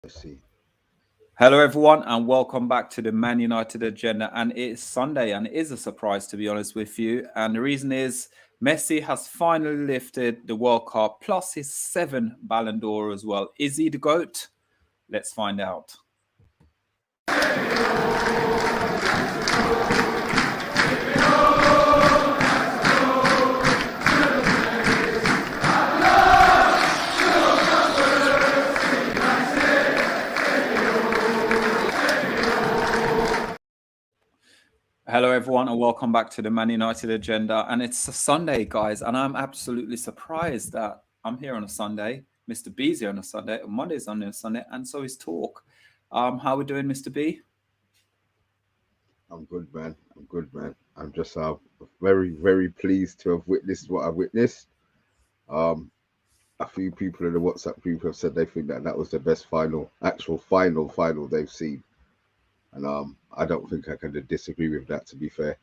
Let's see. Hello, everyone, and welcome back to the Man United Agenda. And it's Sunday, and it is a surprise, to be honest with you. And the reason is Messi has finally lifted the World Cup, plus his 7 Ballon d'Or as well. Is he the GOAT? Let's find out. Hello, everyone, and welcome back to the Man United Agenda. And it's a Sunday, guys, and I'm absolutely surprised that I'm here on a Sunday. Mr. B's here on a Sunday, Monday's on a Sunday, and so is Talk. How are we doing, Mr. B? I'm good, man. I'm just very, very pleased to have witnessed what I've witnessed. A few people in the WhatsApp group have said they think that was the best actual final they've seen. And I don't think I can disagree with that, to be fair.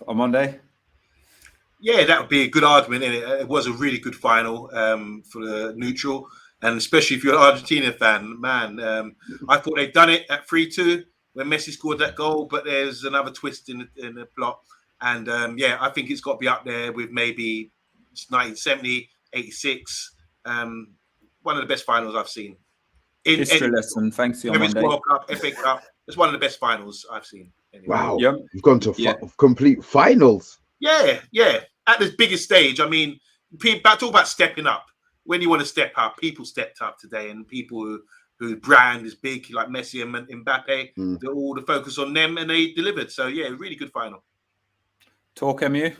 On Monday? Yeah, that would be a good argument, and it was a really good final for the neutral, and especially if you're an Argentina fan, man. I thought they'd done it at 3-2 when Messi scored that goal, but there's another twist in the plot, and I think it's got to be up there with maybe 1970, 86, one of the best finals I've seen. History lesson, thanks to you on Monday. World Cup, FA Cup, it's one of the best finals I've seen. Anyway. Wow, you've gone to complete finals. Yeah. At this biggest stage, I mean, talk about stepping up. When you want to step up, people stepped up today, and people whose brand is big, like Messi and Mbappé, they're all the focus on them, and they delivered. So yeah, really good final. TalkMU?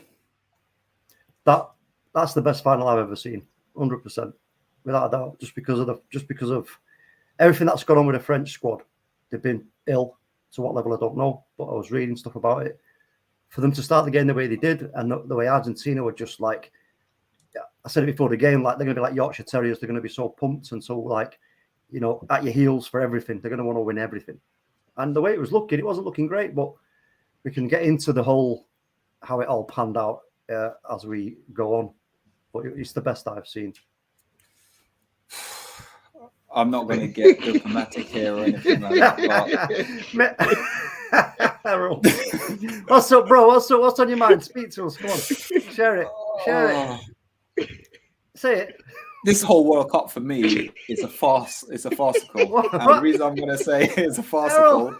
That's the best final I've ever seen, 100%, without a doubt. Just because of everything that's gone on with the French squad. They've been ill to what level I don't know, but I was reading stuff about it. For them to start the game the way they did, and the way Argentina were just like, I said it before the game, like they're going to be like Yorkshire Terriers. They're going to be so pumped and so like, at your heels for everything. They're going to want to win everything. And the way it was looking, it wasn't looking great, but we can get into the whole how it all panned out as we go on. But it's the best I've seen. I'm not going to get diplomatic here or anything like that. Errol. What's up, bro? What's on your mind? Speak to us. Come on. Share it. Say it. This whole World Cup for me is a farce. It's a farcical. And the reason I'm going to say it's a farcical.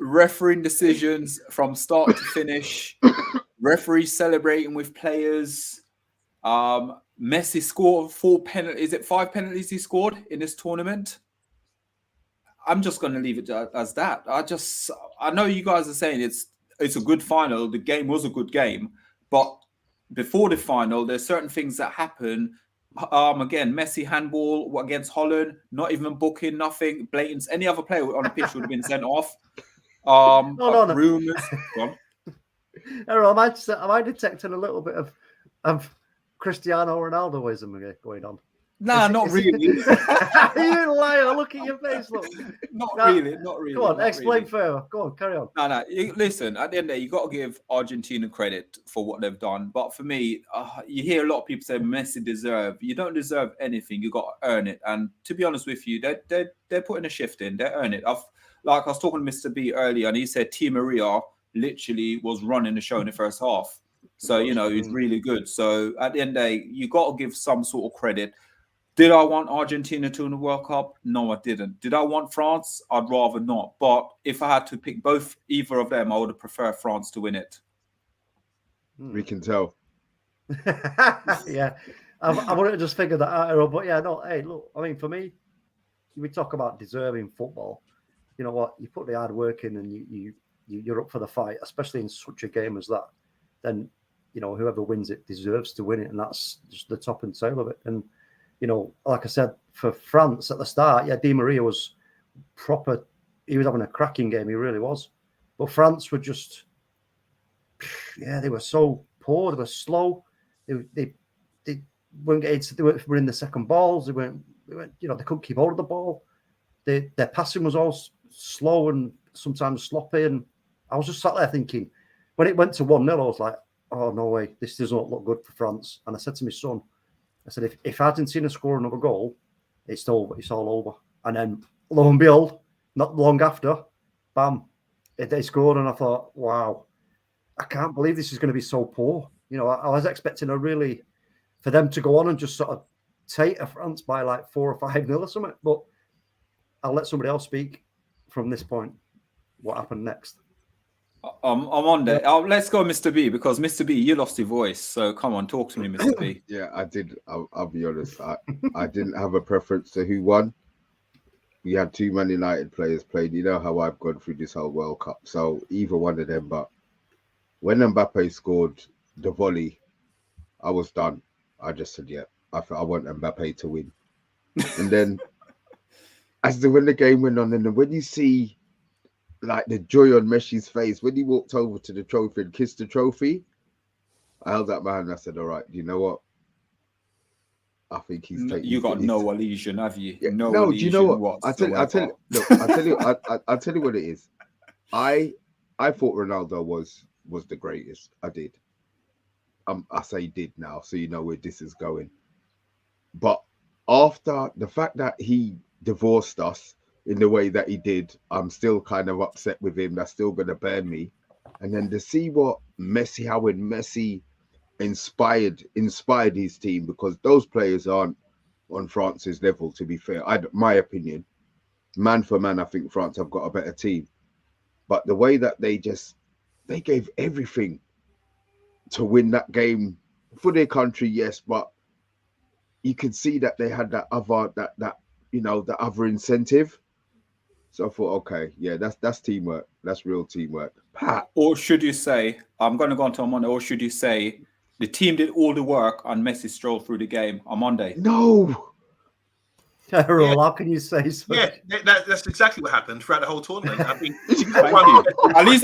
Refereeing decisions from start to finish. Referees celebrating with players. Messi scored 4 penalties. Is it 5 penalties he scored in this tournament? I'm just going to leave it as that. I know you guys are saying it's a good final. The game was a good game, but before the final, there's certain things that happen. Again, Messi handball against Holland, not even booking, nothing blatant. Any other player on the pitch would have been sent off. No. Rumors. Go on. Errol, am I detecting a little bit of Cristiano Ronaldoism going on? Nah, not really. You liar! Look at your face. Look. Not really. Go on, explain further. Go on, carry on. No. Listen, at the end of the day, you got to give Argentina credit for what they've done. But for me, you hear a lot of people say Messi deserve. You don't deserve anything. You got to earn it. And to be honest with you, they're putting a shift in. They earn it. I was talking to Mr. B earlier, and he said T. Maria literally was running the show in the first half. So he's really good. So at the end of the day, you got to give some sort of credit. Did I want Argentina to win the World Cup? No, I didn't. Did I want France? I'd rather not. But if I had to pick either of them, I would have preferred France to win it. We can tell. Yeah. I wouldn't have just figured that out, Errol. But yeah, no, hey, look, I mean, for me, we talk about deserving football. You know what? You put the hard work in and you're up for the fight, especially in such a game as that. Then, whoever wins it deserves to win it. And that's just the top and tail of it. And, like I said, for France at the start, Di Maria was proper. He was having a cracking game. He really was. But France were just, they were so poor. They were slow. They weren't getting. They were in the second balls. They weren't. They couldn't keep hold of the ball. Their passing was all slow and sometimes sloppy. And I was just sat there thinking, when it went to 1-0, I was like, oh no way, this does not look good for France. And I said to my son, I said, if Argentina score another goal, it's over. It's all over. And then, lo and behold, not long after, bam, they scored. And I thought, wow, I can't believe this is going to be so poor. You know, I was expecting for them to go on and just sort of take a France by like 4 or 5-0 or something. But I'll let somebody else speak from this point. What happened next? I'm on there. Let's go, Mr. B, because Mr. B, you lost your voice. So come on, talk to me, Mr. B. Yeah, I did. I'll be honest. I didn't have a preference to who won. We had 2 Man United players played. You know how I've gone through this whole World Cup. So either one of them. But when Mbappé scored the volley, I was done. I just said, yeah, I want Mbappé to win. And then when the game went on, and when you see like the joy on Messi's face when he walked over to the trophy and kissed the trophy, I held up my hand and I said, all right, you know what? I think he's taking. You got no illusion, have you? Yeah, no, do you know what? I tell you what it is. I thought Ronaldo was the greatest. I did. I say did now, so you know where this is going. But after the fact that he divorced us in the way that he did, I'm still kind of upset with him. That's still going to burn me. And then to see how when Messi inspired his team, because those players aren't on France's level, to be fair. My opinion, man for man, I think France have got a better team. But the way that they gave everything to win that game for their country, yes, but you could see that they had that other incentive. So I thought, okay, yeah, that's teamwork. That's real teamwork. Pat. Or should you say, I'm going to go on to Omundi, or should you say the team did all the work and Messi strolled through the game on Monday? No. Errol, how can you say so? Yeah, that's exactly what happened throughout the whole tournament. I think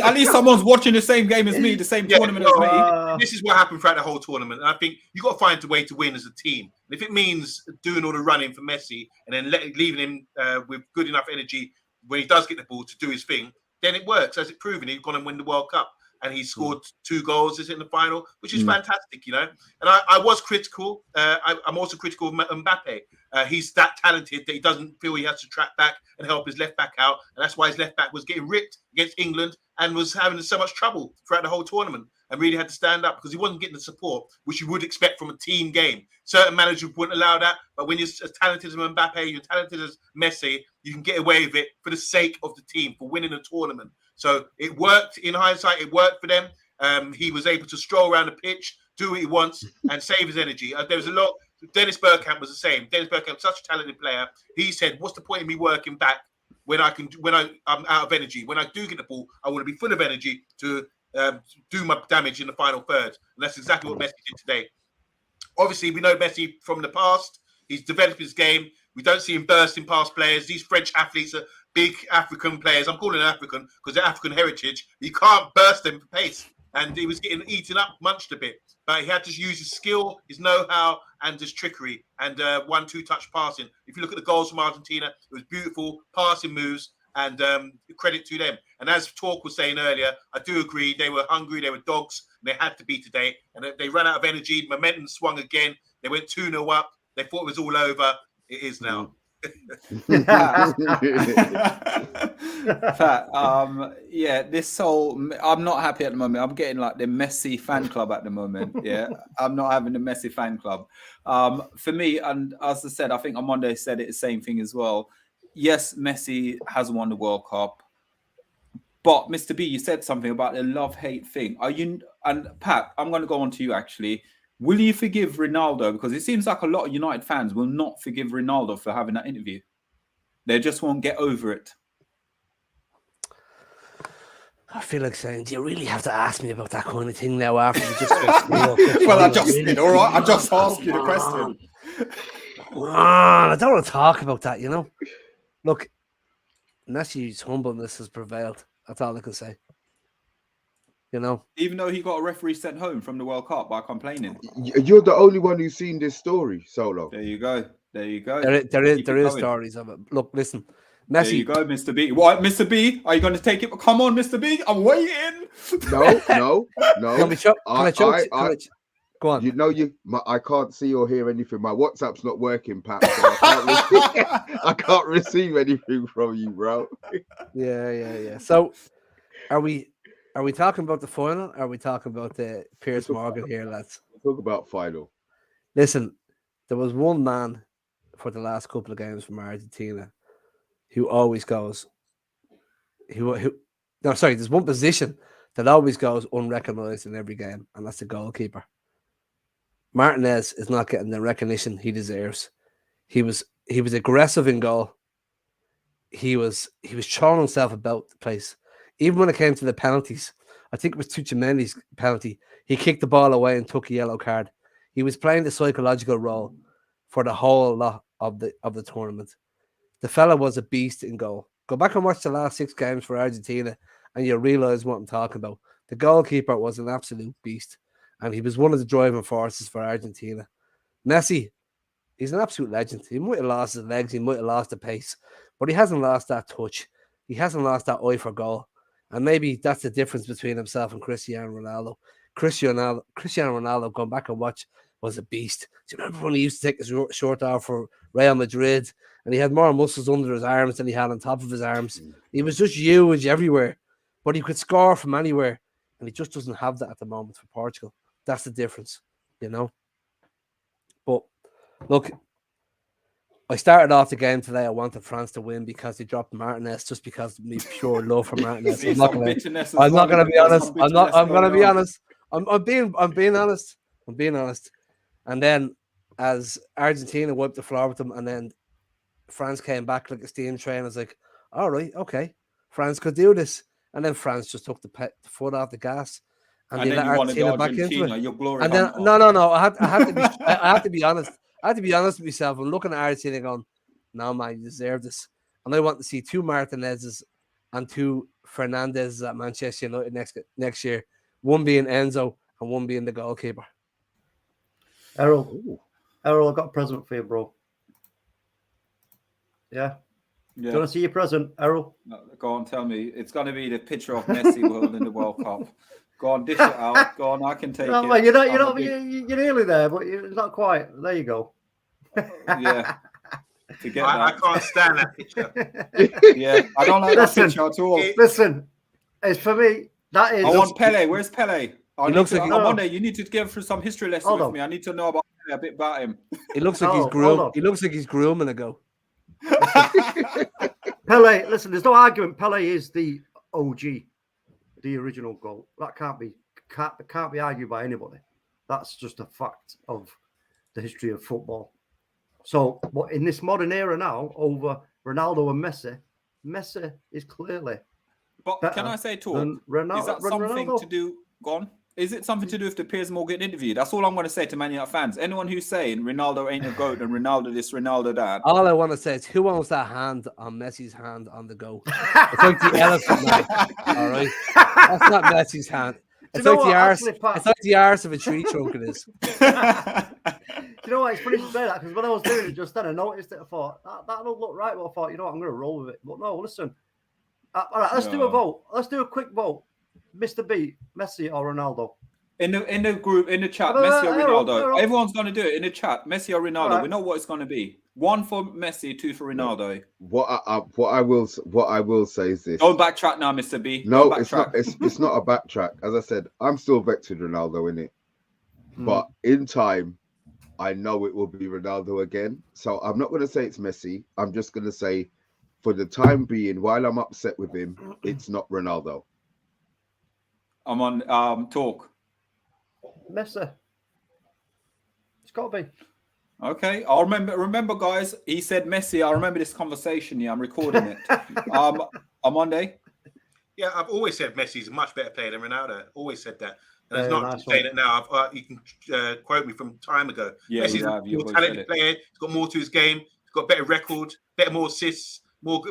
at least someone's watching the same game as me, the same tournament as me. This is what happened throughout the whole tournament. And I think you got to find a way to win as a team. And if it means doing all the running for Messi and then leaving him with good enough energy when he does get the ball to do his thing, then it works. As it's proven, he's going to win the World Cup. And he scored 2 goals in the final, which is fantastic, you know. And I was critical. I'm also critical of Mbappé. He's that talented that he doesn't feel he has to track back and help his left back out. And that's why his left back was getting ripped against England and was having so much trouble throughout the whole tournament and really had to stand up because he wasn't getting the support, which you would expect from a team game. Certain managers wouldn't allow that. But when you're as talented as Mbappé, you're talented as Messi, you can get away with it for the sake of the team, for winning a tournament. So it worked in hindsight. It worked for them. He was able to stroll around the pitch, do what he wants, and save his energy. There was a lot. Dennis Bergkamp was the same. Dennis Bergkamp, such a talented player. He said, "What's the point of me working back when I'm out of energy? When I do get the ball, I want to be full of energy to do my damage in the final third." And that's exactly what Messi did today. Obviously, we know Messi from the past. He's developed his game. We don't see him bursting past players. These French athletes are big African players. I'm calling them African because they're African heritage. You can't burst them for pace. And he was getting eaten up, munched a bit. But he had to use his skill, his know-how, and his trickery and 1-2 touch passing. If you look at the goals from Argentina, it was beautiful passing moves and credit to them. And as Talk was saying earlier, I do agree. They were hungry. They were dogs. And they had to be today. And they ran out of energy. Momentum swung again. They went 2-0 up. They thought it was all over. It is now. Pat, this whole I'm not happy at the moment. I'm getting like the Messi fan club at the moment. Yeah, I'm not having the Messi fan club. For me, and as I said, I think on Monday said it the same thing as well. Yes, Messi has won the World Cup, but Mr. B, you said something about the love-hate thing. Are you and Pat? I'm going to go on to you actually. Will you forgive Ronaldo? Because it seems like a lot of United fans will not forgive Ronaldo for having that interview. They just won't get over it. I feel like saying, do you really have to ask me about that kind of thing now after you just... Well, I just did, all right? I just asked you the question. I don't want to talk about that, you know? Look, Messi's humbleness has prevailed. That's all I can say. You know, even though he got a referee sent home from the World Cup by complaining. You're the only one who's seen this story, Solo. There you go. There you go. There is stories of it. Look, listen, Messi. There you go, Mr. B. What, Mr. B? Are you going to take it? Come on, Mr. B. I'm waiting. No. Can I choke? Go on. You know, I can't see or hear anything. My WhatsApp's not working, Pat. So I can't receive anything from you, bro. Yeah. So, are we talking about the final? Or are we talking about the Piers Morgan here, lads? Talk about final. Listen, there was one man for the last couple of games from Argentina who always goes. There's one position that always goes unrecognized in every game, and that's the goalkeeper. Martinez is not getting the recognition he deserves. He was aggressive in goal. He was throwing himself about the place. Even when it came to the penalties, I think it was Tuchemani's penalty. He kicked the ball away and took a yellow card. He was playing the psychological role for the whole lot of the tournament. The fella was a beast in goal. Go back and watch the last 6 games for Argentina, and you'll realize what I'm talking about. The goalkeeper was an absolute beast, and he was one of the driving forces for Argentina. Messi, he's an absolute legend. He might have lost his legs, he might have lost the pace, but he hasn't lost that touch. He hasn't lost that eye for goal. And maybe that's the difference between himself and Cristiano Ronaldo. Cristiano Ronaldo, going back and watch, was a beast. Do you remember when he used to take his shirt off for Real Madrid and he had more muscles under his arms than he had on top of his arms? He was just huge everywhere, but he could score from anywhere, and he just doesn't have that at the moment for Portugal. That's the difference, you know. But look, I started off the game today. I wanted France to win because they dropped Martinez, just because of me pure love for Martinez. I'm not going to be honest. I'm going to be honest. I'm being honest. I'm being honest. And then as Argentina wiped the floor with them, and then France came back like a steam train, I was like, all right, okay, France could do this. And then France just took the foot off the gas, and they let Argentina back into it. And then no, I have to be honest. I have to be honest with myself. I'm looking at Argentina going, no, man, you deserve this. And I want to see 2 Martinez's and 2 Fernandez's at Manchester United next year. One being Enzo and one being the goalkeeper. Errol, I got a present for you, bro. Yeah. Do you want to see your present, Errol? No, go on, tell me. It's going to be the picture of Messi holding the World Cup. Go on, dish it out. Go on, I can take it. Man, you're nearly there, but it's not quite. There you go. Yeah. I can't stand that picture. Yeah, I don't like that picture at all. Listen, it's for me. That is. I want Pele. Where's Pele? I'm on there. You need to give for some history lesson with me. I need to know about Pele, a bit about him. He looks like he's grooming. He looks like he's grooming a go. Pele, listen, there's no argument. Pele is the OG, the original GOAT. That can't be argued by anybody. That's just a fact of the history of football. So, but in this modern era now, over Ronaldo and Messi is clearly. But can I say, talk? Is that something to do? Go on. Is it something to do with the Piers Morgan interview? That's all I'm going to say to Man United fans. Anyone who's saying Ronaldo ain't a GOAT and Ronaldo this, Ronaldo that. All I want to say is, who owns that hand on Messi's hand on the go? It's like the elephant man. All right, that's not Messi's hand. It's like the arse. It's like the arse of a tree trunk. It is. Do you know what? It's funny to say that, because when I was doing it just then, I noticed it. I thought that don't look right. But I thought, you know what, I'm going to roll with it. But no, listen. All right, let's do a vote. Let's do a quick vote. Mr. B, Messi or Ronaldo? In the group, in the chat, Messi or Ronaldo. Everyone's going to do it in the chat. Messi or Ronaldo. Right. We know what it's going to be. 1 for Messi, 2 for Ronaldo. What I will say is this. Don't backtrack now, Mr. B. No, it's not. It's not a backtrack. As I said, I'm still vexed with Ronaldo in it, but in time, I know it will be Ronaldo again. So I'm not going to say it's Messi. I'm just going to say, for the time being, while I'm upset with him, it's not Ronaldo. I'm on talk. Messi. It's got to be. Okay, I'll remember, guys. He said Messi. I remember this conversation. Yeah, I'm recording it. On Monday. Yeah, I've always said Messi's a much better player than Ronaldo. Always said that. And it's not saying it now. You can quote me from time ago. Yeah, Messi's a more talented player. He's got more to his game. He's got a better record, more assists, more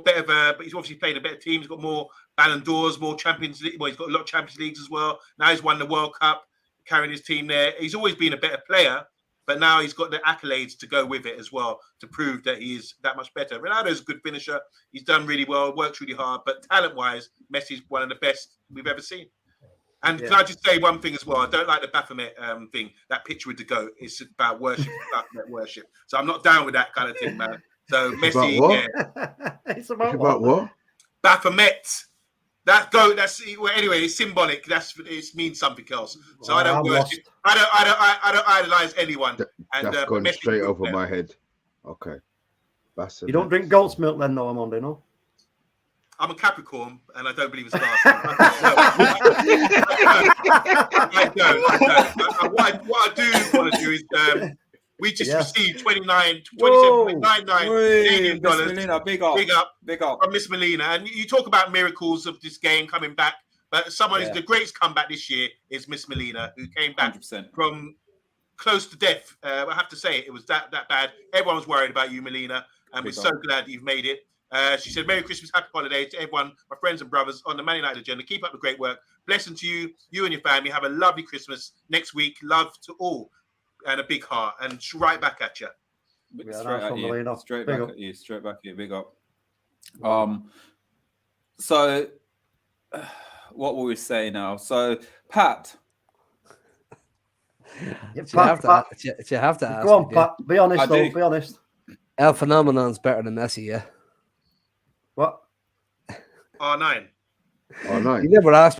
better. But he's obviously played a better team. He's got more Ballon d'Ors, more Champions League. Well, he's got a lot of Champions Leagues as well. Now he's won the World Cup, carrying his team there. He's always been a better player, but now he's got the accolades to go with it as well to prove that he is that much better. Ronaldo's a good finisher. He's done really well, works really hard, but talent-wise, Messi's one of the best we've ever seen. And can I just say one thing as well? I don't like the Baphomet thing, that picture with the goat. It's about worship, Baphomet worship. So I'm not down with that kind of thing, man. So Messi, It's about what? Baphomet. That goat. That's anyway. It's symbolic. It means something else. So I don't worship. I don't idolize anyone. That's gone Messi straight over my head. Okay. Baphomet. You don't drink goat's milk then, no, Omundi, no? I'm a Capricorn, and I don't believe in stars. I don't. What I do want to do is we just received $27.99 Canadian dollars. Melina, big up from Miss Melina. And you talk about miracles of this game coming back, but someone who's the greatest comeback this year is Miss Melina, who came back 100%. from close to death. I have to say it was that bad. Everyone was worried about you, Melina, and we're so glad you've made it. She said, Merry Christmas, Happy Holidays to everyone, my friends and brothers on the Man United agenda. Keep up the great work. Blessing to you and your family. Have a lovely Christmas next week. Love to all. And a big heart. And right back at you. Straight back at you. Big up. So, what will we say now? So, Pat. You have to ask. Go on, Pat. Be honest, though. Be honest. El Phenomenon's better than Messi, yeah? What? R9. You never asked.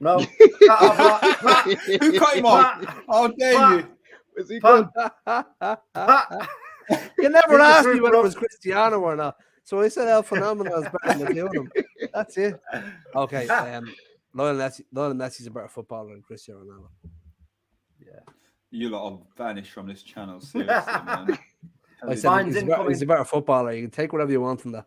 No. Who cut him off? How dare you? Is he gone? You never asked me whether it was Cristiano or not. So I said El Phenomenon's better than the two of them. That's it. Okay. Lionel Messi's a better footballer than Cristiano Ronaldo. Yeah. You lot have vanished from this channel, seriously, man. I said he's a better footballer. You can take whatever you want from that.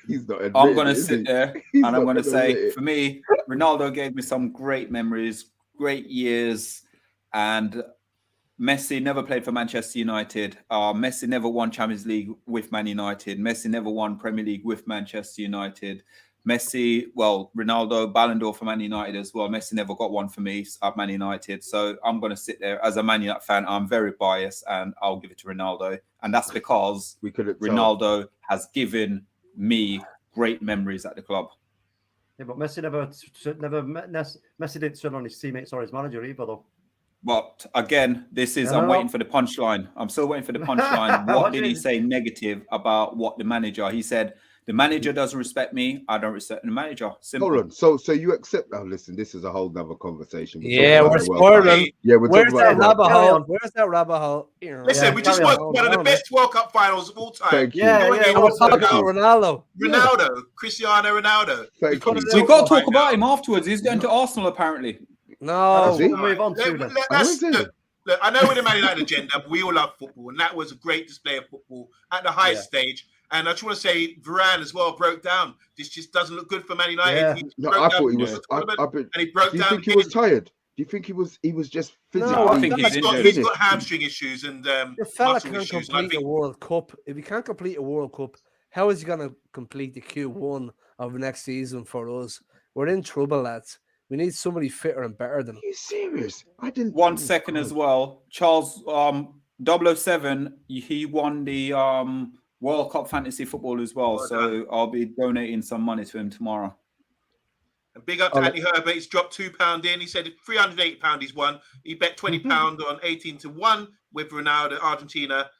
He's not. I'm going to sit there and I'm going to say, for me, Ronaldo gave me some great memories, great years, and Messi never played for Manchester United. Messi never won Champions League with Man United. Messi never won Premier League with Manchester United. Messi, Ronaldo, Ballon d'Or for Man United as well. Messi never got one for me at Man United. So I'm going to sit there as a Man United fan. I'm very biased and I'll give it to Ronaldo. And that's because Ronaldo has given me great memories at the club. Yeah, but Messi didn't turn on his teammates or his manager either, though. But again, I'm waiting for the punchline. I'm still waiting for the punchline. What did he say negative about what the manager? He said, the manager doesn't respect me. I don't respect the manager. Simple. Hold on. So you accept? Oh, listen, this is a whole nother conversation. We're spoiling. Yeah, we're Where's talking that about rabbit hole? Where's that rabbit hole? Listen, we just watched one of the best World Cup finals of all time. Thank you. We're talking about Ronaldo, Cristiano Ronaldo. Thank you. We got to talk about him afterwards. He's going to Arsenal apparently. No, we'll move on to that. Look, I know we're the Man United agenda, but we all love football, and that was a great display of football at the highest stage. And I just want to say, Varane as well broke down. This just doesn't look good for Man United. Yeah. I thought he was. And he broke do you down. think he was tired? Do you think he was just physically? No, I think he's got hamstring issues and the fella muscle can't issues. complete a World Cup. If he can't complete a World Cup, how is he going to complete the Q1 of next season for us? We're in trouble, lads. We need somebody fitter and better than him. Are you serious? I didn't. 1 second as well. Charles 007, he won the World Cup fantasy football as well. So I'll be donating some money to him tomorrow. And big up to Andy Herbert. He's dropped £2 in. He said £380 he's won. He bet £20 on 18-1 with Ronaldo, Argentina,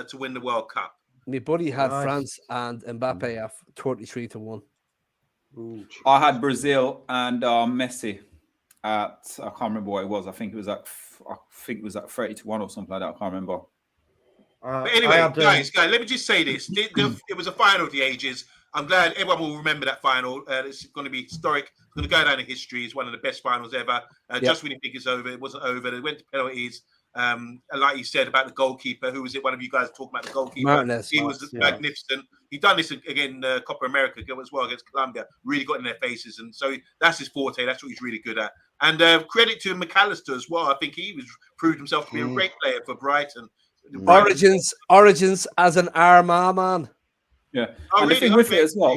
to win the World Cup. My buddy had France and Mbappe at 33-1. Ooh, I had Brazil and Messi at, I can't remember what it was. I think it was at 30-1 or something like that. I can't remember. But anyway, guys, let me just say this. It was a final of the ages. I'm glad everyone will remember that final. It's going to be historic. It's going to go down in history. It's one of the best finals ever. Just when you think it's over, it wasn't over. They went to penalties. And like you said about the goalkeeper, who was it? One of you guys talking about the goalkeeper. Martinez, he was magnificent. He done this again in Copa America as well against Colombia. Really got in their faces, and so that's his forte. That's what he's really good at. And credit to McAllister as well. I think he proved himself to be a great player for Brighton. Origins as an Armagh man. Yeah, and the thing with it as well,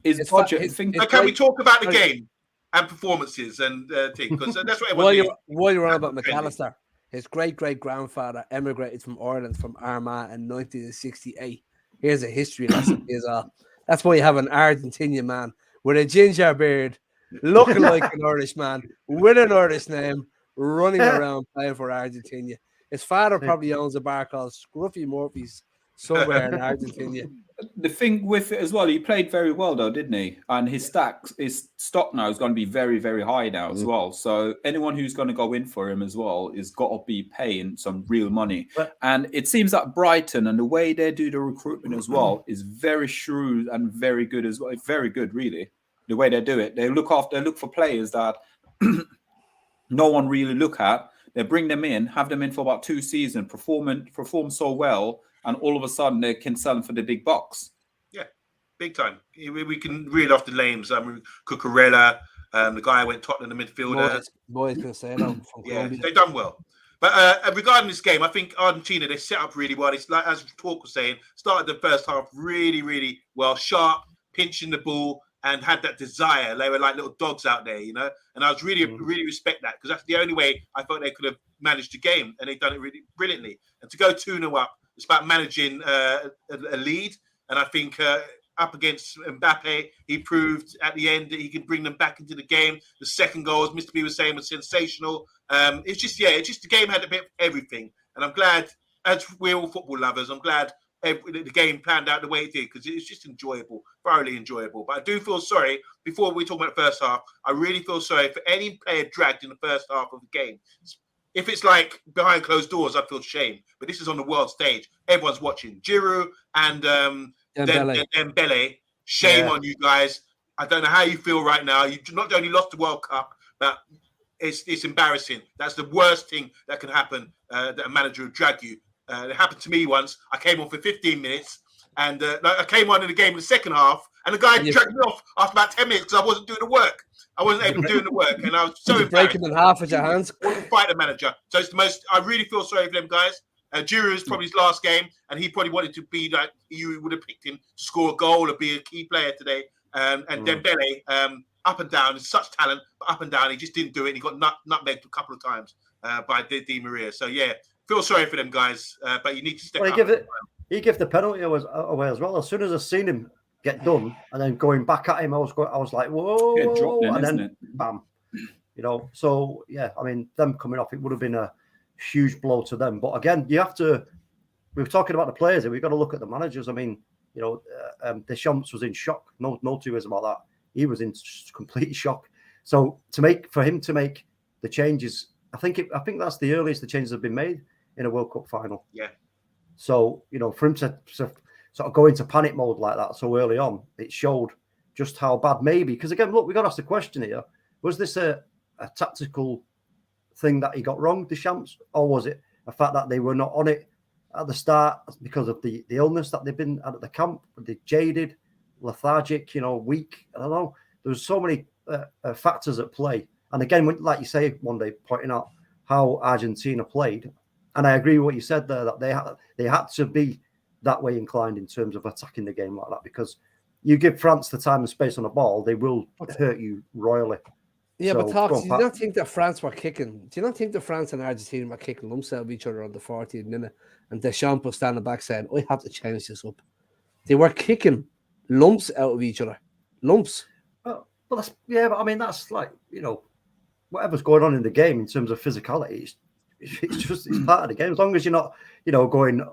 is budget. Can we talk about the game and performances and things? Because that's what everyone. While you're on about McAllister, his great-great-grandfather emigrated from Ireland from Armagh in 1968. Here's a history lesson. That's why you have an Argentinian man with a ginger beard looking like an Irish man with an Irish name, running around playing for Argentina. His father probably owns a bar called Scruffy Murphy's somewhere in Argentina. The thing with it as well, he played very well though, didn't he? And his stock now is going to be very, very high now as well. So anyone who's going to go in for him as well is got to be paying some real money. And it seems that Brighton and the way they do the recruitment as well is very shrewd and very good as well. Very good, really. The way they do it, they look for players that no one really look at. They bring them in, have them in for about 2 seasons, perform so well, and all of a sudden they can sell them for the big bucks. Yeah, big time. We can read off the names. Cucurella, the guy who went Tottenham, the midfielder. Boys can say that. Yeah, they've done well. But regarding this game, I think Argentina, they set up really well. It's like, as Talk was saying, started the first half really, really well, sharp, pinching the ball, and had that desire. They were like little dogs out there, you know. And I was really respect that, because that's the only way I thought they could have managed the game, and they've done it really brilliantly. And to go 2-0 up, it's about managing a lead. And I think up against Mbappé, he proved at the end that he can bring them back into the game. The second goal, as Mr. B was saying, was sensational. It's just the game had a bit of everything. And I'm glad, as we're all football lovers, I'm glad the game planned out the way it did, because it's just enjoyable, thoroughly enjoyable. But I do feel sorry, before we talk about the first half, I really feel sorry for any player dragged in the first half of the game. If it's like behind closed doors, I feel shame. But this is on the world stage. Everyone's watching. Giroud and Dembele. Shame on you guys. I don't know how you feel right now. You not only lost the World Cup, but it's embarrassing. That's the worst thing that can happen, that a manager would drag you. It happened to me once. I came on for 15 minutes, and I came on in the game in the second half, and the guy dragged me off after about 10 minutes because I wasn't doing the work. I wasn't able to do the work, and I was so breaking in half with your hands. I want to fight the manager. So it's the most. I really feel sorry for them guys. Giroud is probably his last game, and he probably wanted to be like, you would have picked him to score a goal or be a key player today. And Dembele, up and down, such talent, but up and down, he just didn't do it. And he got nutmegged a couple of times by Di Maria. So yeah, feel sorry for them guys, but you need to step up. He gave the penalty away as well. As soon as I seen him get done, and then going back at him, I was like, whoa, and then bam, you know. So yeah, I mean, them coming off, it would have been a huge blow to them. But again, you have to. We were talking about the players, and we've got to look at the managers. I mean, you know, Deschamps was in shock. No two ways about that. He was in complete shock. So for him to make the changes, I think that's the earliest the changes have been made in a World Cup final. Yeah. So, you know, for him to sort of go into panic mode like that so early on, it showed just how bad maybe. Because again, look, we got to ask the question here: was this a tactical thing that he got wrong, Deschamps, or was it a fact that they were not on it at the start because of the illness that they've been at the camp? They jaded, lethargic, you know, weak. I don't know. There's so many factors at play. And again, like you say, one day pointing out how Argentina played. And I agree with what you said there, that they had to be that way inclined in terms of attacking the game like that, because you give France the time and space on the ball, they will hurt you royally. Yeah, so, but Talks, do you not think that France were kicking? Do you not think that France and Argentina were kicking lumps out of each other on the 40th minute? And Deschamps was standing back saying, "I have to change this up." They were kicking lumps out of each other, lumps. Well, but I mean, that's like, you know, whatever's going on in the game in terms of physicality. It's part of the game. As long as you're not, you know, going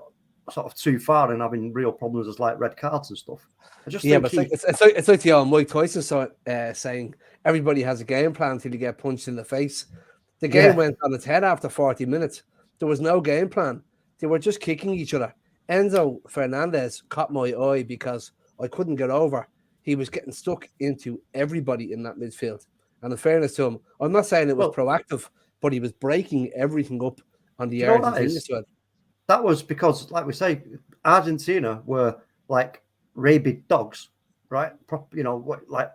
sort of too far and having real problems as like red cards and stuff. But it's like the old Mike Tyson saying everybody has a game plan until you get punched in the face. The game went on its head after 40 minutes. There was no game plan. They were just kicking each other. Enzo Fernandez caught my eye because I couldn't get over. He was getting stuck into everybody in that midfield. And in fairness to him, I'm not saying it was proactive, but he was breaking everything up on the Argentina side. That was because, like we say, Argentina were like rabid dogs, right? You know, like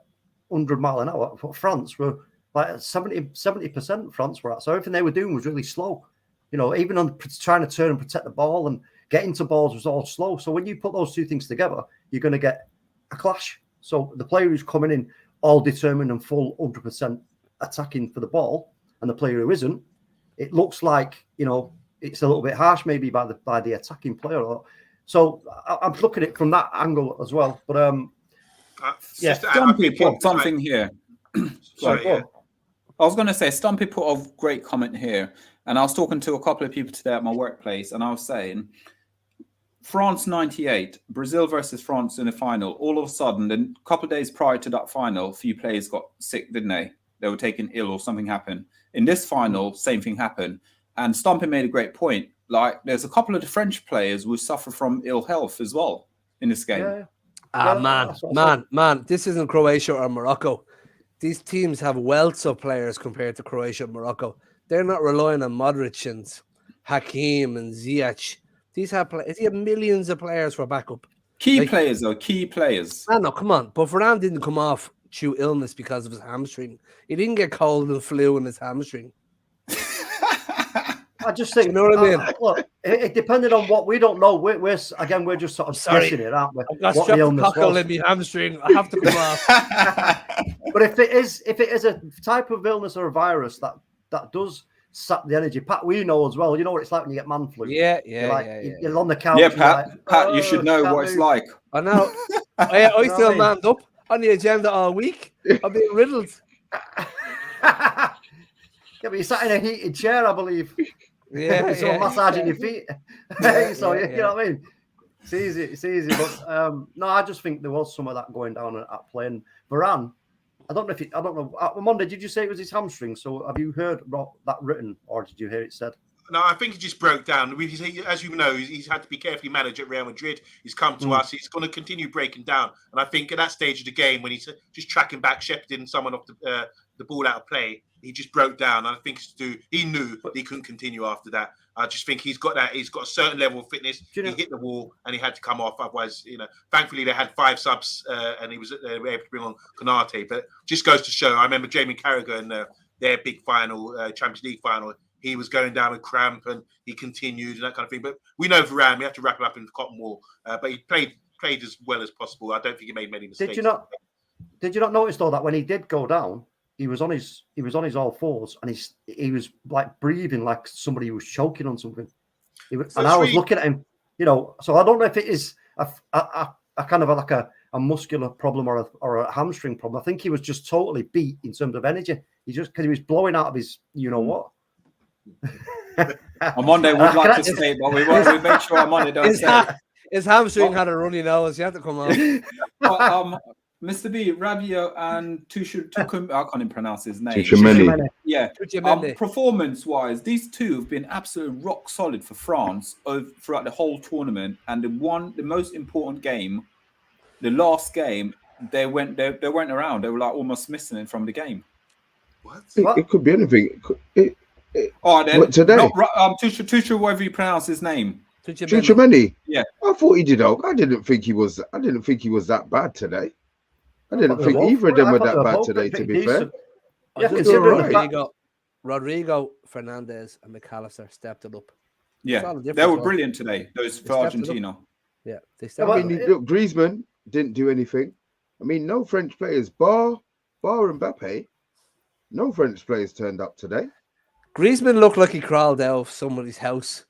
100 mile an hour. But France were like 70% France were at. So everything they were doing was really slow. You know, even on trying to turn and protect the ball and get into balls was all slow. So when you put those two things together, you're going to get a clash. So the player who's coming in all determined and full 100% attacking for the ball, and the player who isn't, it looks like, you know, it's a little bit harsh maybe by the attacking player. So I'm looking at it from that angle as well. But something here. Sorry, yeah. I was going to say, Stumpy put a great comment here, and I was talking to a couple of people today at my workplace, and I was saying, France 98, Brazil versus France in the final. All of a sudden, a couple of days prior to that final, a few players got sick, didn't they? They were taken ill or something happened. In this final, same thing happened. And Stumpy made a great point. Like, there's a couple of the French players who suffer from ill health as well in this game. Man, this isn't Croatia or Morocco. These teams have wealth of players compared to Croatia and Morocco. They're not relying on Modric and Hakim and Ziyech. These have millions of players for backup. Key players. No, come on. But Varane didn't come off through illness because of his hamstring. He didn't get cold and flu in his hamstring. I just think, you know what I mean? Look, it depended on what we don't know. We're just sort of guessing it, aren't we? I've got streptococcal in my hamstring. I have to come off. But if it is a type of illness or a virus that does sap the energy, Pat, we know as well. You know what it's like when you get man flu. Yeah. You're on the couch. Yeah, Pat, you should know what it's like. I know. I still manned up on the agenda all week. I'm being riddled. Yeah, but you sat in a heated chair, I believe. So massaging your feet. So you know what I mean? It's easy. But no, I just think there was some of that going down at playing. Varane, I don't know. Omundi, did you say it was his hamstring? So have you heard that written, or did you hear it said? No, I think he just broke down. As you know, he's had to be carefully managed at Real Madrid. He's come to us. He's going to continue breaking down. And I think at that stage of the game, when he's just tracking back, shepherding someone off the ball out of play, he just broke down. And I think he knew he couldn't continue after that. I just think he's got a certain level of fitness. He hit the wall and he had to come off. Otherwise, thankfully they had 5 subs and they were able to bring on Konate. But just goes to show, I remember Jamie Carragher in their big final, Champions League final. He was going down with cramp and he continued and that kind of thing. But we know Varane, we have to wrap him up in the cotton wool. But he played as well as possible. I don't think he made many mistakes. Did you not notice though that when he did go down, he was on his all fours and he was like breathing like somebody who was choking on something. I was looking at him, So I don't know if it is a kind of like a muscular problem or a hamstring problem. I think he was just totally beat in terms of energy. Because he was blowing out of his, what. Omundi would like to say, but we make sure Omundi don't say. His hamstring had a runny nose. You had to come on. Mr. B, Rabiot and Tuchel, I can't even pronounce his name. Tuchel. Yeah. Performance-wise, these two have been absolutely rock solid for France throughout the whole tournament. And the most important game, the last game, they weren't around. They were like almost missing it from the game. What? It could be anything. Today. Tuchel, whatever you pronounce his name. Tuchel. Yeah. I thought he did. I didn't think he was that bad today. I didn't think either of them were that bad today, to be fair. Yeah, considering the fact Rodrigo, Fernandes, and McAllister stepped it up. Yeah, they were brilliant today. Those for Argentina. Yeah, they stepped up. Look, Griezmann didn't do anything. I mean, no French players, bar Mbappé. No French players turned up today. Griezmann looked like he crawled out of somebody's house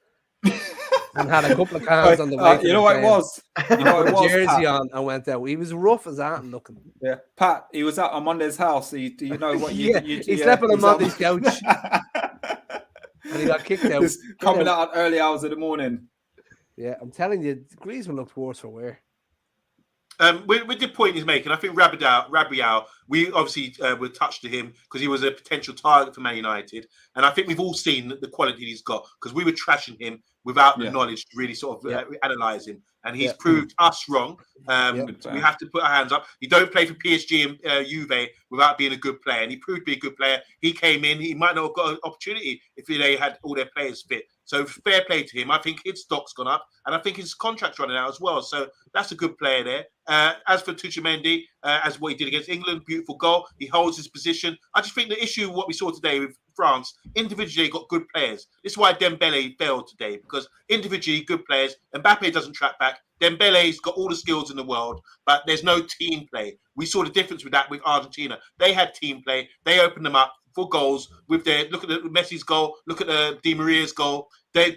and had a couple of cans on the way. You know what it was? You know what it was? Jersey on and went out. He was rough as that and looking. Yeah, Pat. He was at Amonde's house. Do you know what? He slept on Amonde's couch and he got kicked out. Coming out at early hours of the morning. Yeah, I'm telling you, Griezmann looked worse for wear. With the point he's making, I think Rabiot, we obviously were touched to him because he was a potential target for Man United. And I think we've all seen the quality he's got because we were trashing him without the knowledge to really sort of analyse him. And he's proved us wrong. We have to put our hands up. You don't play for PSG and Juve without being a good player. And he proved to be a good player. He came in. He might not have got an opportunity if they had all their players fit. So fair play to him. I think his stock's gone up, and I think his contract's running out as well. So that's a good player there. As for Tuchel, as what he did against England, beautiful goal. He holds his position. I just think the issue, what we saw today with France, individually got good players. This is why Dembele failed today, because individually good players. Mbappé doesn't track back. Dembele's got all the skills in the world, but there's no team play. We saw the difference with that with Argentina. They had team play. They opened them up for goals with look at the Messi's goal, look at the Di Maria's goal.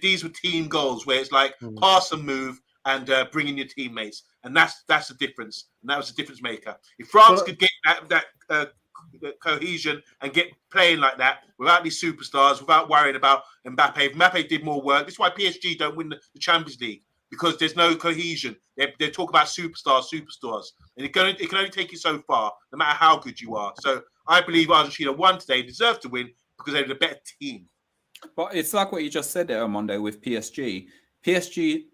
These were team goals where it's like pass and move and bring in your teammates. And that's the difference. And that was a difference maker. If France could get that cohesion and get playing like that without these superstars, without worrying about Mbappe. If Mbappe did more work, this is why PSG don't win the Champions League, because there's no cohesion. They talk about superstars, and it can only take you so far, no matter how good you are. So I believe Argentina won today, deserved to win because they were the better team. But it's like what you just said there, Monday, with PSG. PSG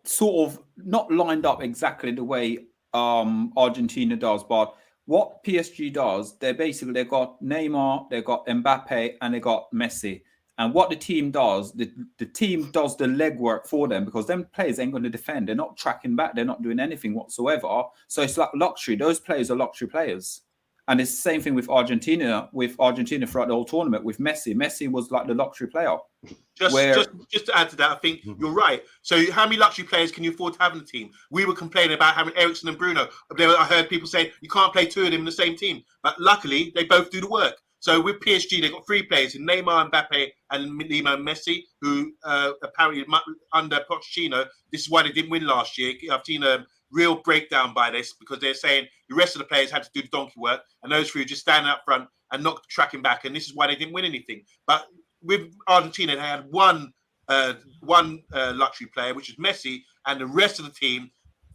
sort of not lined up exactly the way Argentina does, but what PSG does, they've got Neymar, they've got Mbappe, and they got Messi. And what the team does, the team does the legwork for them, because them players ain't going to defend. They're not tracking back. They're not doing anything whatsoever. So it's like luxury. Those players are luxury players. And it's the same thing with Argentina throughout the whole tournament with Messi. Messi was like the luxury player. Just to add to that, I think you're right. So how many luxury players can you afford to have in the team? We were complaining about having Eriksen and Bruno. I heard people say you can't play two of them in the same team. But luckily, they both do the work. So with PSG, they've got three players in Neymar, Mbappe, and Messi, who apparently under Pochettino, this is why they didn't win last year. I've seen a real breakdown by this, because they're saying the rest of the players had to do the donkey work, and those three just standing up front and not tracking back, and this is why they didn't win anything. But with Argentina, they had one luxury player, which is Messi, and the rest of the team,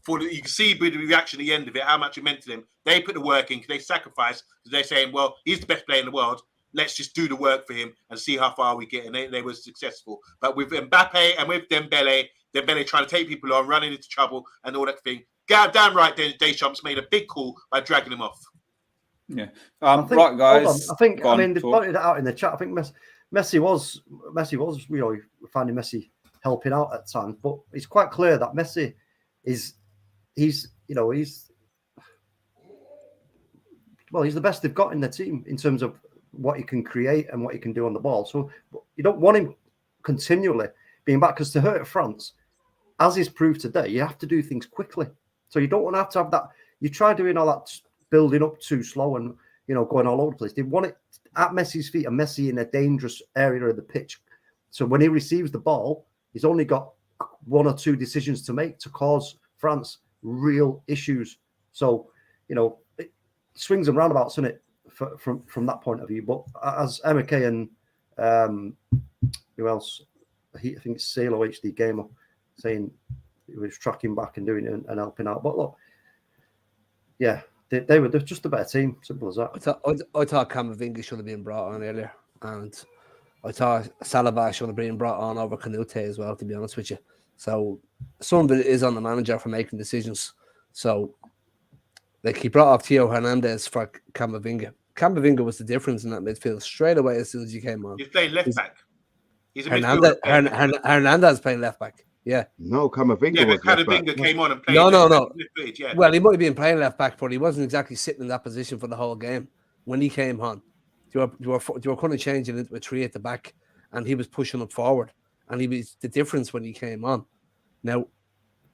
you can see the reaction at the end of it, how much it meant to them. They put the work in, because they sacrificed, because they're saying, well, he's the best player in the world. Let's just do the work for him and see how far we get. And they were successful. But with Mbappe and with Dembele trying to take people on, running into trouble and all that thing, damn right, Deschamps made a big call by dragging him off. Yeah. Right, guys. I think, they pointed it out in the chat. I think Messi was, finding Messi helping out at times, but it's quite clear that Messi he's the best they've got in their team in terms of what he can create and what he can do on the ball. So you don't want him continually being back, because to hurt France, as is proved today, you have to do things quickly. So you don't want to have that. You try doing all that building up too slow and going all over the place. They want it at Messi's feet, and Messi in a dangerous area of the pitch. So when he receives the ball, he's only got one or two decisions to make to cause France real issues. So it swings and roundabouts, isn't it, from that point of view? But as MK and who else? I think it's Salo HD Gamer saying he was tracking back and doing it and helping out. But look, yeah, they're just a better team. Simple as that. I thought Camavinga should have been brought on earlier, and I thought Saliba should have been brought on over Canute as well, to be honest with you. So some of it is on the manager for making decisions. So he brought off Theo Hernandez for Camavinga. Camavinga was the difference in that midfield straight away as soon as he came on. He's playing left back. He's a Hernandez playing left back. Yeah. No, Camavinga was left back. Camavinga came on and played. No. Footage, yeah. Well, he might have been playing left back, but he wasn't exactly sitting in that position for the whole game when he came on. You were kind of changing into a three at the back, and he was pushing up forward, and he was the difference when he came on. Now,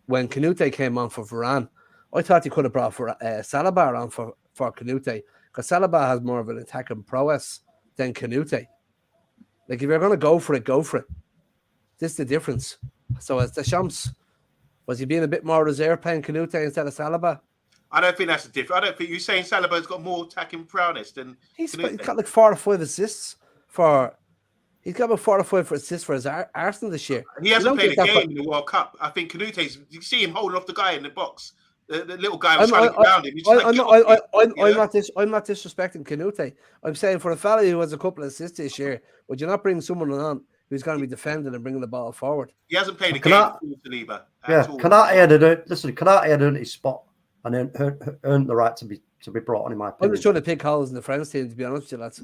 when Canute came on for Varane, I thought he could have brought Saliba on for Canute, because Saliba has more of an attacking prowess than Canute. Like, if you're going to go for it, go for it. This is the difference. So as Deschamps, was he being a bit more reserved playing Canute instead of Saliba? I don't think that's the difference. I don't think you're saying Saliba's got more attacking prowess than he's got like 4 or 5 assists for. He's got about 4 or 5 assists for his Arsenal this year. He hasn't played a game in the World Cup. I think Canute's. You see him holding off the guy in the box. The little guy was trying to get around him. I'm not disrespecting Canute. I'm saying for a fella who has a couple of assists this year, would you not bring someone on who's going to be defending and bringing the ball forward? He hasn't played a game for Saliba. Canute had earned his spot and earned the right to be brought on, in my opinion. I'm just trying to pick holes in the French team, to be honest with you, lads.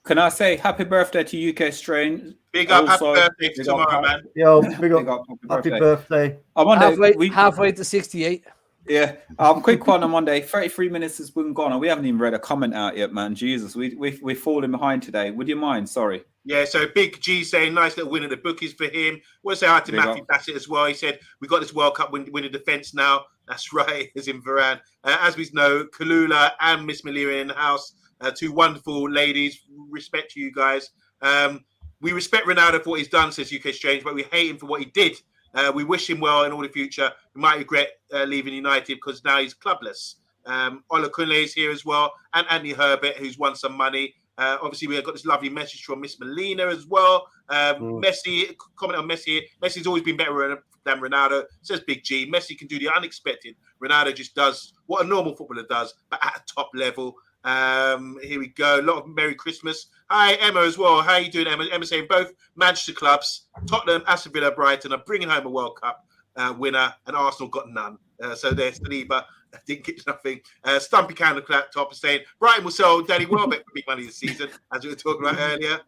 Can I say happy birthday to UK Strain? Big up, happy birthday to tomorrow, man. Yo, big up, happy birthday. On Monday, halfway to 68. Yeah. Quick one on Monday. 33 minutes has been gone, and we haven't even read a comment out yet, man. Jesus, we're falling behind today. Would you mind? Sorry. Yeah, so Big G saying nice little win at the bookies for him. We'll say hi to Matthew Bassett as well. He said, we got this World Cup winning defence now. That's right, as in Varane. As we know, Kalula and Miss Malia in the house. 2 wonderful ladies. Respect to you guys. We respect Ronaldo for what he's done, says UK Strange, but we hate him for what he did. We wish him well in all the future. We might regret leaving United because now he's clubless. Ola Kunle is here as well, and Andy Herbert, who's won some money. Obviously, we've got this lovely message from Miss Melina as well. Messi, comment on Messi. Messi's always been better than Ronaldo, says Big G. Messi can do the unexpected. Ronaldo just does what a normal footballer does, but at a top level. Here we go. A lot of Merry Christmas. Hi, Emma, as well. How are you doing, Emma? Emma saying both Manchester clubs, Tottenham, Aston Villa, Brighton, are bringing home a World Cup winner, and Arsenal got none. So there's Saliba. Didn't get nothing. Stumpy Candle Clap Top is saying Brighton will sell Danny Welbeck for big money this season, as we were talking about earlier.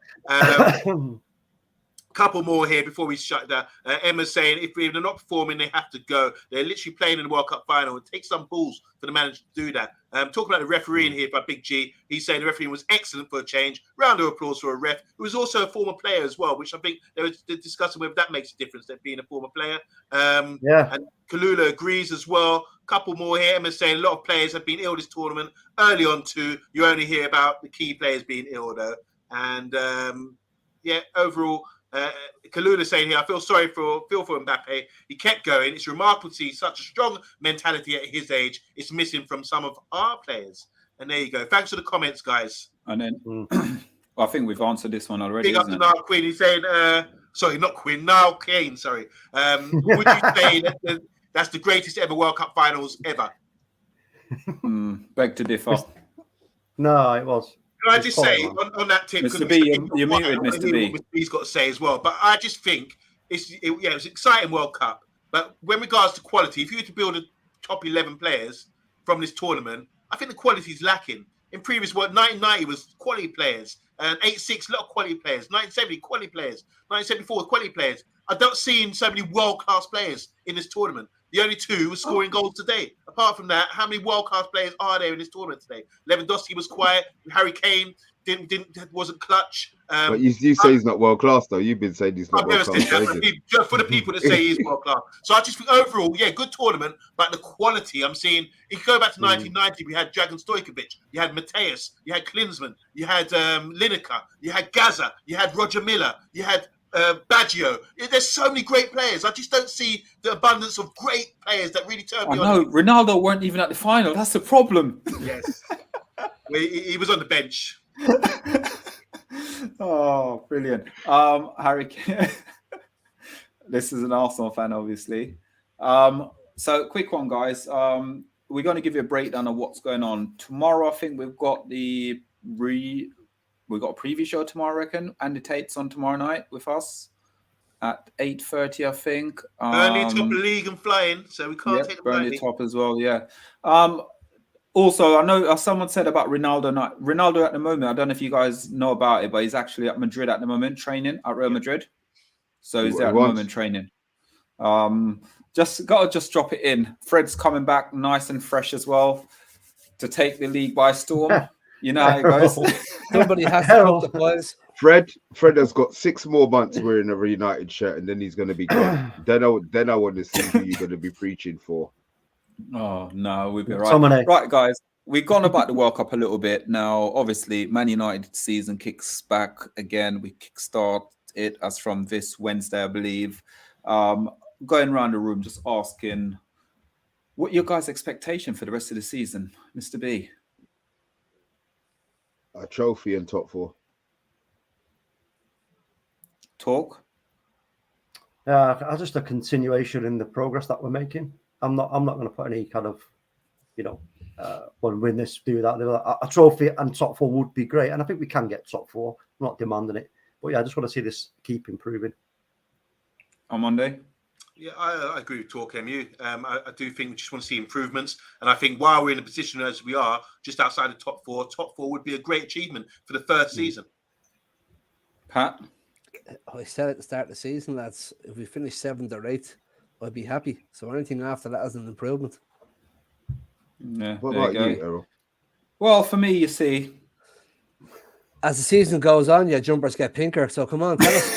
Couple more here before we shut down. Emma's saying if they're not performing, they have to go. They're literally playing in the World Cup final. It takes some balls for the manager to do that. Talking about the refereeing here by Big G, he's saying the refereeing was excellent for a change. Round of applause for a ref who was also a former player as well, which I think they were discussing whether that makes a difference, that being a former player. And Kalula agrees as well. Couple more here. Emma's saying a lot of players have been ill this tournament. Early on too, you only hear about the key players being ill though. And overall, Kalula saying here, I feel for Mbappé. He kept going. It's remarkable to see such a strong mentality at his age. It's missing from some of our players. And there you go. Thanks for the comments, guys. And then, well, I think we've answered this one already. Big up to Niall Quinn. He's saying, sorry, not Quinn, Niall Kane. Sorry. Would you say that's the greatest ever World Cup finals ever? Beg to differ. No, it was. Can I just say on that tip, Mr. B, you're muted, Mr. B. What Mr. B's got to say as well. But I just think it's an exciting World Cup. But when regards to quality, if you were to build a top 11 players from this tournament, I think the quality is lacking. In previous World, 1990 was quality players, and 86 a lot of quality players, 1970 quality players, 1974 quality players. I don't see so many world-class players in this tournament. The only two were scoring goals today. Apart from that, how many world-class players are there in this tournament today? Lewandowski was quiet. Harry Kane wasn't clutch. But you say he's not world-class, though. You've been saying he's not world-class. For the people that say he's world-class. So I just think overall, good tournament, but the quality I'm seeing, if you go back to 1990, we had Dragan Stojkovic, you had Mateus, you had Klinsmann, you had Lineker, you had Gaza, you had Roger Miller, you had Baggio. There's so many great players. I just don't see the abundance of great players that really turn me on. No, Ronaldo weren't even at the final. That's the problem. Yes. he was on the bench. Oh, brilliant. Harry Kane. This is an Arsenal fan, obviously. So quick one, guys. We're going to give you a breakdown of what's going on. Tomorrow, I think we've got We've got a preview show tomorrow, I reckon. Andy Tate's on tomorrow night with us at 8:30, I think. Burnley top of the league and flying, so we can't take the Burnley top as well, yeah. Also, I know someone said about Ronaldo. Ronaldo at the moment, I don't know if you guys know about it, but he's actually at Madrid at the moment, training at Real Madrid. So he's there at the moment, training. Just drop it in. Fred's coming back nice and fresh as well to take the league by storm. You know how it goes. Somebody has to help the boys. Fred has got 6 more months wearing a United shirt, and then he's going to be gone. then I want to see who you're going to be preaching for. Oh no, we'll be right. Right, guys, we've gone about the World Cup a little bit now. Obviously, Man United season kicks back again. We kickstart it as from this Wednesday, I believe. Going around the room, just asking, what your guys' expectation for the rest of the season, Mr. B? A trophy and top 4. Talk. Just a continuation in the progress that we're making. I'm not going to put any kind of, want to win this, do that. A trophy and top 4 would be great, and I think we can get top 4. I'm not demanding it, but I just want to see this keep improving. On Monday. Yeah, I agree with TalkMU. I do think we just want to see improvements. And I think while we're in a position as we are, just outside the top 4 would be a great achievement for the first season. Pat? I said at the start of the season, lads, if we finish 7th or 8th, I'd be happy. So anything after that is an improvement. Yeah. What about you, Errol? Well, for me, you see, as the season goes on, your jumpers get pinker. So come on, tell us.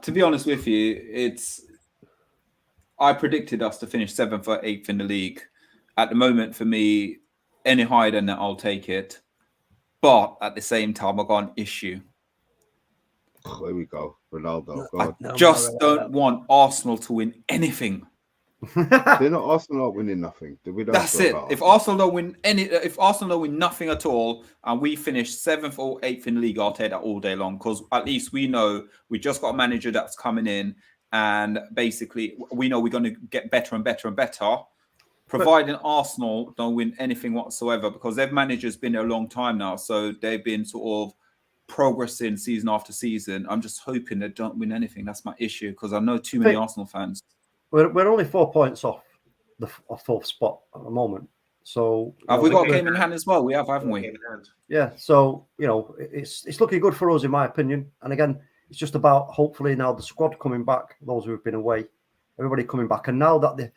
To be honest with you, I predicted us to finish 7th or 8th in the league. At the moment, for me, any higher than that, I'll take it. But at the same time, I've got an issue. There we go. Ronaldo. I just don't want Arsenal to win anything. They're not Arsenal aren't winning nothing. We don't That's talk it. about If Arsenal. Arsenal don't win nothing at all, and we finish 7th or 8th in the league, I'll take that all day long, because at least we know we just got a manager that's coming in, and basically we know we're going to get better and better and better. Providing Arsenal don't win anything whatsoever, because their manager's been there a long time now, so they've been sort of progressing season after season. I'm just hoping they don't win anything. That's my issue, because I know too many Arsenal fans. We're only 4 points off the fourth spot at the moment. So have we got a game in hand as well? We have, haven't we? Yeah. So it's looking good for us, in my opinion. And again, it's just about hopefully now the squad coming back, those who have been away, everybody coming back, and now that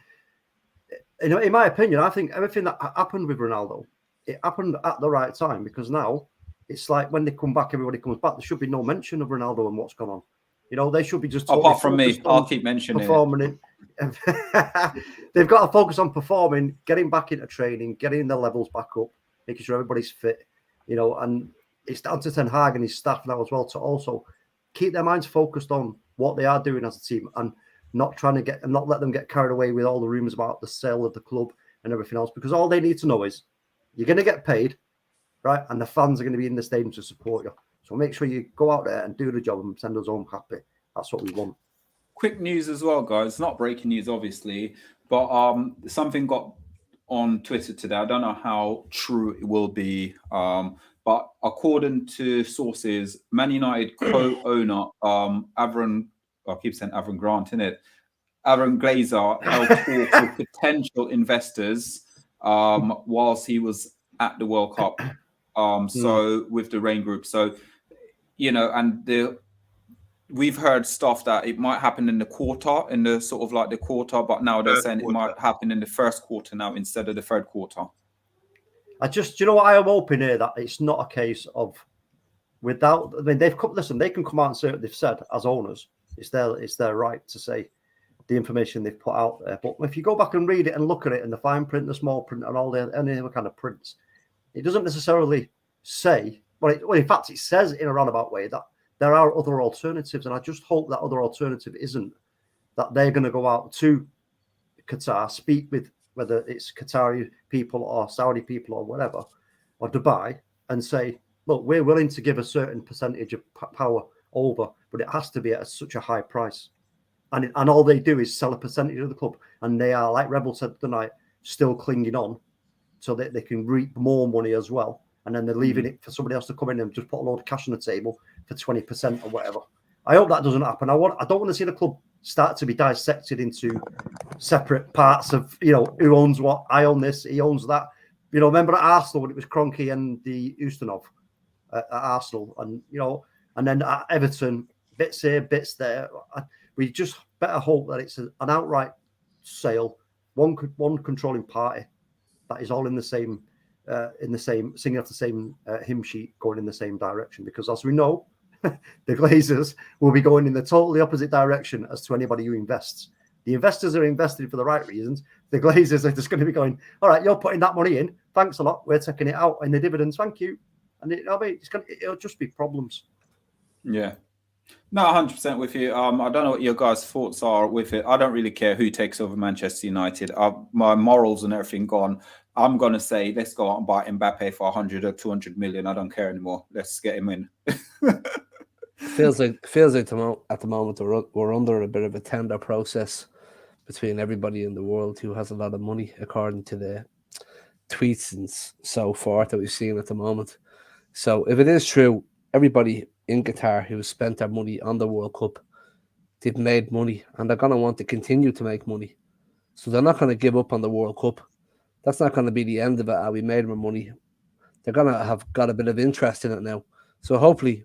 in my opinion, I think everything that happened with Ronaldo, it happened at the right time, because now it's like when they come back, everybody comes back. There should be no mention of Ronaldo and what's gone on. They should be just totally apart from me. I'll keep mentioning performing it. They've got to focus on performing, getting back into training, getting the levels back up, making sure everybody's fit. And it's down to Ten Hag and his staff now as well to also keep their minds focused on what they are doing as a team, and not let them get carried away with all the rumors about the sale of the club and everything else, because all they need to know is you're going to get paid, right? And the fans are going to be in the stadium to support you. So make sure you go out there and do the job and send us home happy. That's what we want. Quick news as well, guys. It's not breaking news, obviously, but something got on Twitter today. I don't know how true it will be, but according to sources, Man United co-owner Avram, I keep saying Avram Grant, innit? Aaron Glazer held talks with potential investors whilst he was at the World Cup. So with the Rain Group. So, and we've heard stuff that it might happen in the quarter, but now they're saying it might happen in the first quarter now instead of the third quarter. You know what I am hoping here, that it's not a case of they can come out and say what they've said as owners. It's their right to say the information they've put out there. But if you go back and read it and look at it in the fine print, the small print, and any other kind of prints, it doesn't necessarily say, well, in fact, it says in a roundabout way that there are other alternatives. And I just hope that other alternative isn't that they're going to go out to Qatar, speak with whether it's Qatari people or Saudi people or whatever, or Dubai, and say, look, we're willing to give a certain percentage of power over, but it has to be at such a high price. And all they do is sell a percentage of the club. And they are, like Rebel said tonight, still clinging on so that they can reap more money as well. And then they're leaving it for somebody else to come in and just put a load of cash on the table for 20% or whatever. I hope that doesn't happen. I don't want to see the club start to be dissected into separate parts of, who owns what. I own this, he owns that. Remember at Arsenal when it was Kroenke and the Ustinov at Arsenal, and then at Everton, bits here, bits there. We just better hope that it's an outright sale, one controlling party that is all in the same, singing off the same hymn sheet, going in the same direction. Because as we know, the Glazers will be going in the totally opposite direction as to anybody who invests. The investors are invested for the right reasons. The Glazers are just going to be going, all right, you're putting that money in. Thanks a lot. We're taking it out in the dividends. Thank you. And it'll just be problems. Yeah. No, 100% with you. I don't know what your guys' thoughts are with it. I don't really care who takes over Manchester United. My morals and everything gone. I'm going to say, let's go out and buy Mbappé for 100 or 200 million. I don't care anymore. Let's get him in. feels like at the moment we're under a bit of a tender process between everybody in the world who has a lot of money, according to the tweets and so forth that we've seen at the moment. So if it is true, everybody in Qatar who has spent their money on the World Cup, they've made money and they're going to want to continue to make money. So they're not going to give up on the World Cup. That's not going to be the end of it. We made our money. They're going to have got a bit of interest in it now. So hopefully,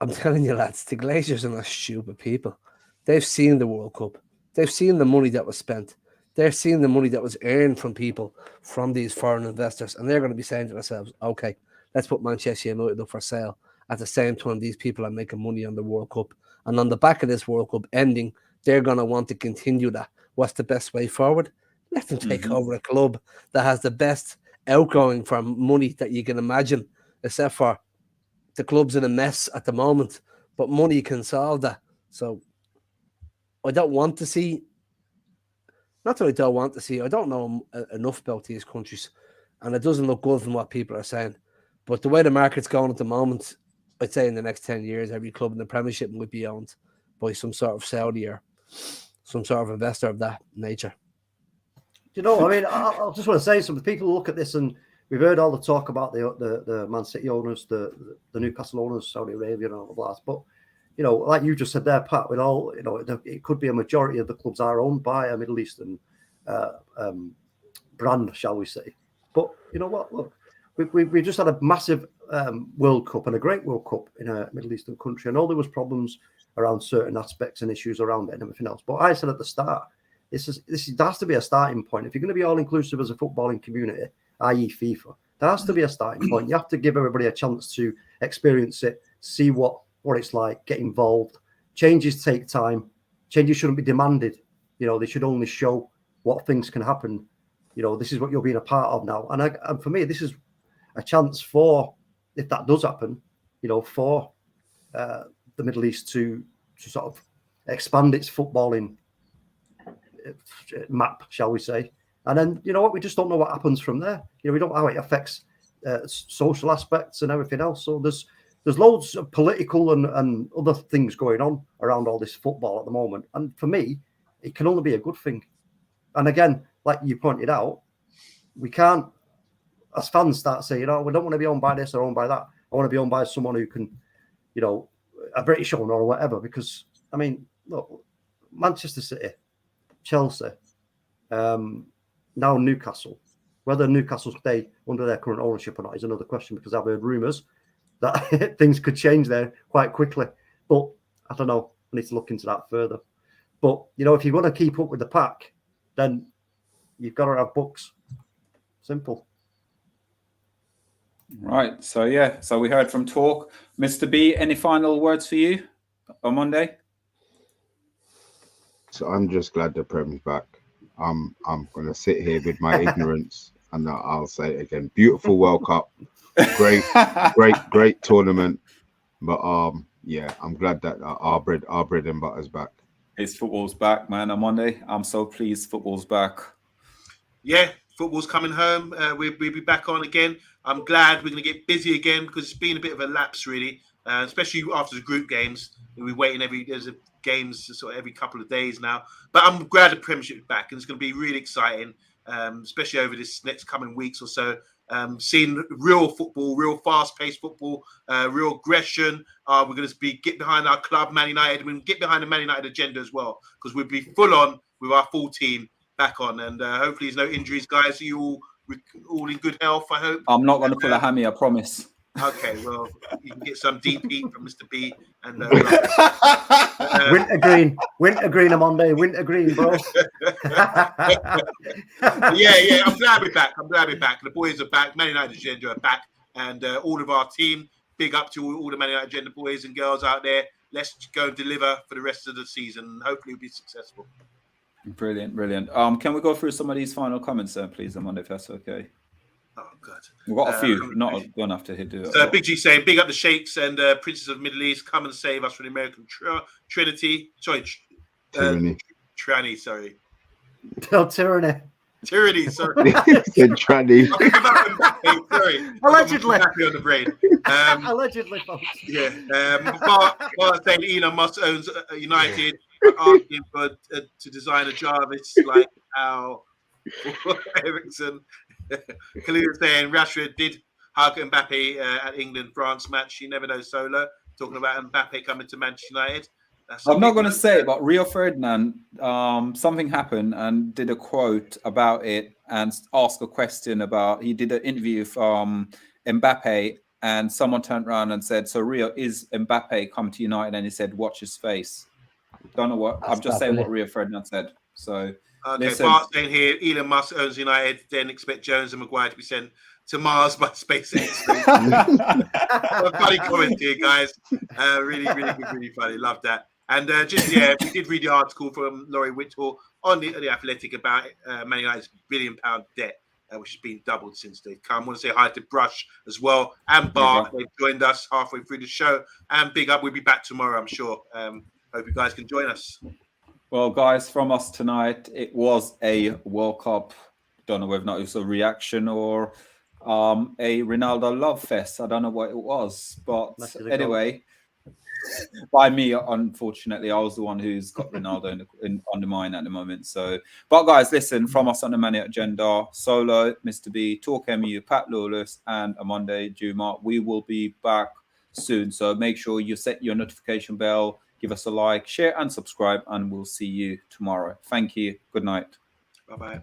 I'm telling you, lads, the Glazers are not stupid people. They've seen the World Cup. They've seen the money that was spent. They're seeing the money that was earned from people, from these foreign investors. And they're going to be saying to themselves, okay, let's put Manchester United up for sale. At the same time, these people are making money on the World Cup. And on the back of this World Cup ending, they're going to want to continue that. What's the best way forward? Let them take over a club that has the best outgoing for money that you can imagine, except for the club's in a mess at the moment. But money can solve that. So I don't want to see Not that I don't want to see. I don't know enough about these countries, and it doesn't look good from what people are saying. But the way the market's going at the moment, I'd say in the next 10 years, every club in the Premiership would be owned by some sort of Saudi or some sort of investor of that nature. Do you know, I mean, I just want to say something. People look at this, and we've heard all the talk about the Man City owners, the Newcastle owners, Saudi Arabia, and all of that. But, you know, like you just said there, Pat, with all, you know, it could be a majority of the clubs are owned by a Middle Eastern brand, shall we say. But you know what? Look, we just had a massive World Cup and a great World Cup in a Middle Eastern country. I know there was problems around certain aspects and issues around it and everything else. But I said at the start, this has to be a starting point. If you're going to be all inclusive as a footballing community, i.e. FIFA, there has to be a starting point. You have to give everybody a chance to experience it, see what it's like, get involved. Changes take time. Changes shouldn't be demanded. You know, they should only show what things can happen. You know, this is what you're being a part of now. And for me, this is a chance for, if that does happen, you know, for the Middle East to sort of expand its footballing map, shall we say. And then, you know what, we just don't know what happens from there. You know, we don't know how it affects social aspects and everything else. So there's loads of political and other things going on around all this football at the moment. And for me, it can only be a good thing. And again, like you pointed out, we can't, as fans, start saying, you know, we don't want to be owned by this or owned by that. I want to be owned by someone who can, you know, a British owner or whatever. Because, I mean, look, Manchester City, Chelsea, now Newcastle. Whether Newcastle stay under their current ownership or not is another question, because I've heard rumours that things could change there quite quickly. But I don't know. I need to look into that further. But, you know, if you want to keep up with the pack, then you've got to have books. Simple. Right. So, yeah. So we heard from Talk. Mr. B, any final words for you on Monday? So I'm just glad the Prem's back. I'm going to sit here with my ignorance, and I'll say it again. Beautiful World Cup. Great tournament. But yeah, I'm glad that our bread and butter's back. It's football's back, man. On Monday, I'm so pleased football's back. Yeah, football's coming home. We'll be back on again. I'm glad we're going to get busy again, because it's been a bit of a lapse, really, especially after the group games. We're waiting there's games sort of every couple of days now. But I'm glad the Premiership is back, and it's going to be really exciting, especially over this next coming weeks or so. Seeing real football, real fast-paced football, real aggression. We're going to be get behind our club, Man United. We're going to get behind the Man United agenda as well, because we'll be full on with our full team back on. And hopefully there's no injuries, guys. You all in good health, I hope. I'm not going to pull a hammy, I promise. Okay, well, you can get some deep heat from Mr. B. And winter green on Monday, winter green, bro. yeah, I'm glad we're back. The boys are back. Man United agenda are back, and all of our team. Big up to all the Man United agenda boys and girls out there. Let's go and deliver for the rest of the season. Hopefully, we'll be successful. Brilliant. Can we go through some of these final comments, please, on Monday, if that's okay? Oh, God. We've got a few. Not going to have to do it. So Big G saying, big up the Sheikhs and Princes of the Middle East. Come and save us from the American Trinity. Sorry. Tranny, sorry. No, tyranny. Tyranny, sorry. Said tranny. Sorry. Allegedly. On the brain. Allegedly, folks. Yeah. Bart saying Elon Musk owns United, asking for to design a Jarvis like how Ericsson. Khalil saying Rashford did hug Mbappé at England-France match. You never know, Solo. Talking about Mbappé coming to Manchester United. I'm not going to say it, but Rio Ferdinand, something happened and did a quote about it and asked a question about, he did an interview from Mbappé, and someone turned around and said, so Rio, is Mbappé come to United? And he said, watch his face. Don't know what, I'm just saying what Rio Ferdinand said. So, okay, listen. Bart saying here, Elon Musk owns United, then expect Jones and Maguire to be sent to Mars by SpaceX. Funny comment here, guys. Really good, really funny. Love that. And we did read the article from Laurie Whittle on the Athletic about Man United's £1 billion debt, which has been doubled since they've come. I want to say hi to Brush as well and Bart. They've joined us halfway through the show. And big up, we'll be back tomorrow, I'm sure. Hope you guys can join us. Well, guys, from us tonight, it was a World Cup. Don't know whether or not it was a reaction or a Ronaldo love fest. I don't know what it was, but Messi the anyway, by me, unfortunately, I was the one who's got Ronaldo on the mind at the moment. So, but guys, listen, from us on the Mania Agenda, Solo, Mr. B, TalkMU, Pat Lawless, and Omundi Juma, we will be back soon. So make sure you set your notification bell, give us a like, share, and subscribe, and we'll see you tomorrow. Thank you. Good night. Bye-bye.